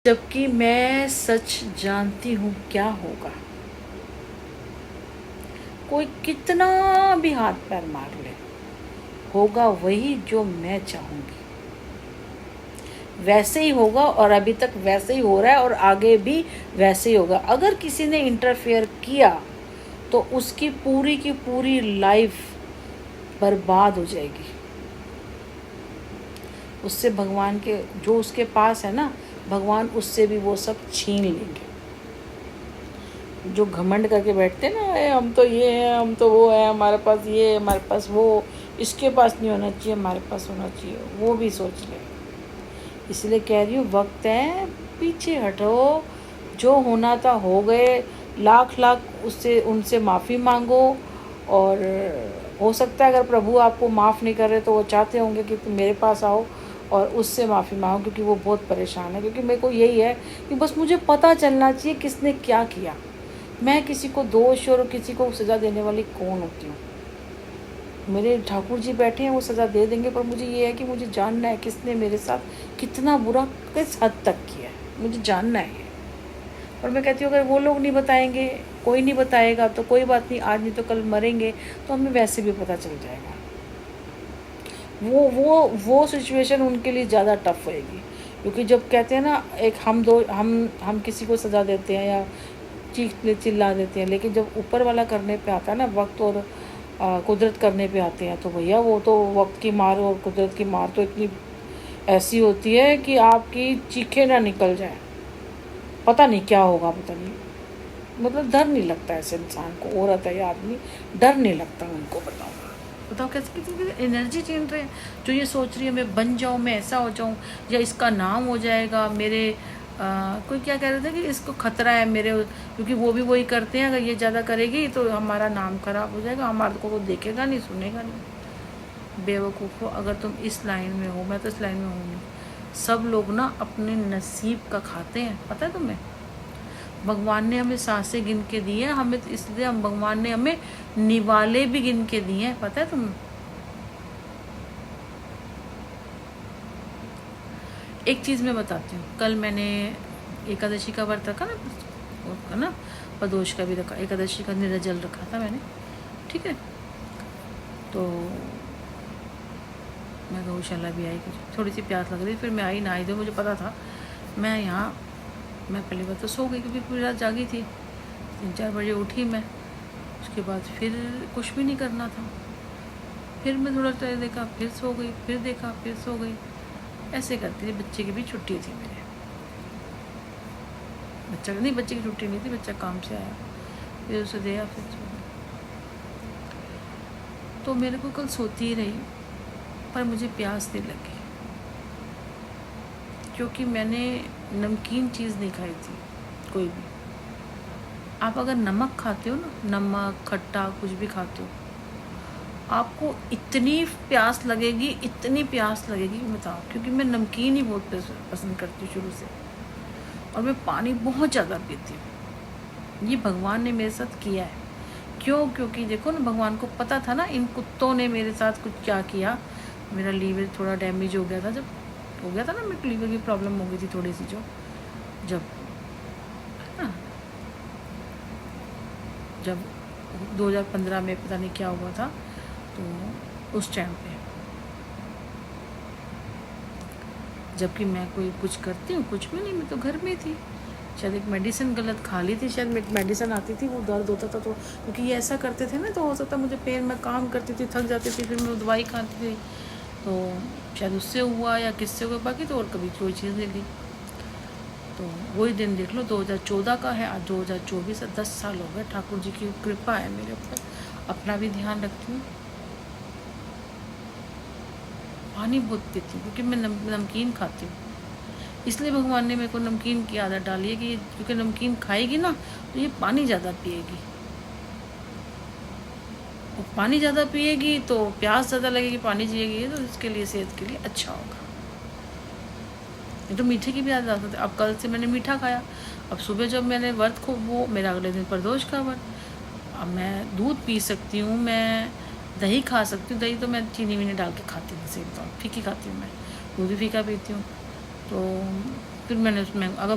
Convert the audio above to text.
जबकि मैं सच जानती हूँ क्या होगा। कोई कितना भी हाथ पैर मार ले, होगा वही जो मैं चाहूँगी, वैसे ही होगा। और अभी तक वैसे ही हो रहा है और आगे भी वैसे ही होगा। अगर किसी ने इंटरफेयर किया तो उसकी पूरी की पूरी लाइफ बर्बाद हो जाएगी। उससे भगवान के जो उसके पास है ना, भगवान उससे भी वो सब छीन लेंगे। जो घमंड करके बैठते हैं ना, हम तो ये हैं, हम तो वो है, हमारे पास ये है, हमारे पास वो, इसके पास नहीं होना चाहिए, हमारे पास होना चाहिए, वो भी सोच ले। इसलिए कह रही हूँ, वक्त है, पीछे हटो। जो होना था हो गए। लाख लाख उससे उनसे माफ़ी मांगो। और हो सकता है अगर प्रभु आपको माफ़ नहीं कर रहे तो वो चाहते होंगे कि तुम मेरे पास आओ और उससे माफ़ी मांगो, क्योंकि वो बहुत परेशान है। क्योंकि मेरे को यही है कि बस मुझे पता चलना चाहिए किसने क्या किया। मैं किसी को दोष और किसी को सज़ा देने वाली कौन होती हूँ। मेरे ठाकुर जी बैठे हैं, वो सज़ा दे देंगे, पर मुझे ये है कि मुझे जानना है किसने मेरे साथ कितना बुरा किस हद तक किया है, मुझे जानना है। और मैं कहती हूँ अगर वो लोग नहीं बताएंगे, कोई नहीं बताएगा तो कोई बात नहीं, आज नहीं तो कल मरेंगे तो हमें वैसे भी पता चल जाएगा। वो सिचुएशन उनके लिए ज़्यादा टफ होएगी। क्योंकि जब कहते हैं ना, एक हम किसी को सज़ा देते हैं या चीख चिल्ला देते हैं, लेकिन जब ऊपर वाला करने पे आता है ना, वक्त और कुदरत करने पे आते हैं, तो भैया वो तो वक्त की मार और कुदरत की मार तो इतनी ऐसी होती है कि आपकी चीखें ना निकल जाए। पता नहीं क्या होगा, पता नहीं, मतलब डर नहीं लगता ऐसे इंसान को, औरत है या आदमी, डर नहीं लगता उनको। बताओ कैसे कितनी एनर्जी चेंज रहे हैं। जो ये सोच रही है मैं बन जाऊँ, मैं ऐसा हो जाऊँ, या इसका नाम हो जाएगा मेरे, कोई क्या कह रहे थे कि इसको खतरा है मेरे, क्योंकि वो भी वही करते हैं, अगर ये ज़्यादा करेगी तो हमारा नाम खराब हो जाएगा, हमारे को वो देखेगा नहीं, सुनेगा नहीं। बेवकूफ़ हो, अगर तुम इस लाइन में हो, मैं तो इस लाइन में हूँ नहीं। सब लोग ना अपने नसीब का खाते हैं, पता है तुम्हें। भगवान ने हमें सांसें गिन के दी हैं, हमें तो इसलिए हम भगवान ने हमें निवाले भी गिन के दिए हैं, पता है तुम्हें। एक चीज़ मैं बताती हूँ, कल मैंने एकादशी का व्रत रखा ना, प्रदोष का भी रखा, एकादशी का निर्जल रखा था मैंने, ठीक है। तो मैं गौशाला भी आई, कुछ थोड़ी सी प्यास लग रही, फिर मैं आई ना आई, तो मुझे पता था मैं पहली बार तो सो गई, क्योंकि पूरी रात जागी थी। 3-4 बजे उठी मैं, उसके बाद फिर कुछ भी नहीं करना था। फिर मैं थोड़ा टाइम देखा, फिर सो गई, फिर देखा, फिर सो गई, ऐसे करती थी। बच्चे की भी छुट्टी थी मेरे, बच्चे की छुट्टी नहीं थी, बच्चा काम से आया, फिर उसे दिया, फिर सो गई। तो मेरे को कल सोती ही रही, पर मुझे प्यास नहीं लगी, क्योंकि मैंने नमकीन चीज़ नहीं खाई थी कोई भी। आप अगर नमक खाते हो ना, नमक खट्टा कुछ भी खाते हो, आपको इतनी प्यास लगेगी, इतनी प्यास लगेगी, बताओ। क्योंकि मैं नमकीन ही बहुत पसंद करती हूँ शुरू से, और मैं पानी बहुत ज़्यादा पीती हूँ। ये भगवान ने मेरे साथ किया है। क्यों? क्योंकि देखो ना, भगवान को पता था ना इन कुत्तों ने मेरे साथ कुछ क्या किया। मेरा लीवर थोड़ा डैमेज हो गया था, जब हो गया था ना, मेरे लीवर की प्रॉब्लम हो गई थी थोड़ी सी, जब 2015 में पता नहीं क्या हुआ था, तो उस टाइम पे जबकि मैं कोई कुछ करती हूँ, कुछ भी नहीं, मैं तो घर में थी। शायद एक मेडिसिन गलत खा ली थी, शायद एक मेडिसिन आती थी, वो दर्द होता था, तो क्योंकि ये ऐसा करते थे ना, तो हो सकता मुझे पेन में काम करती थी, थक जाती थी, फिर मैं दवाई खाती थी, तो शायद उससे हुआ या किससे हुआ, बाकी तो और कभी कोई चीज़ नहीं ली। तो वही दिन देख लो, 2014 का है, आज 2024 है, 10 साल हो गए। ठाकुर जी की कृपा है मेरे ऊपर। अपना भी ध्यान रखती हूँ, पानी बहुत पीती हूँ, क्योंकि मैं नमकीन खाती हूँ। इसलिए भगवान ने मेरे को नमकीन की आदत डाली है कि क्योंकि नमकीन खाएगी ना, तो ये पानी ज़्यादा पिएगी, और पानी ज़्यादा पिएगी तो प्यास ज़्यादा लगेगी, पानी जिएगी, तो इसके लिए सेहत के लिए अच्छा होगा। तो मीठे की भी आदत होती है। अब कल से मैंने मीठा खाया, अब सुबह जब मैंने व्रत को, वो मेरा अगले दिन प्रदोष का व्रत। अब मैं दूध पी सकती हूँ, मैं दही खा सकती हूँ, दही तो मैं चीनी वीनी डाल के खाती हूँ, सही बताऊँ फीकी खाती हूँ, मैं दूध भी फीका पीती हूँ। तो फिर मैंने उसमें अगर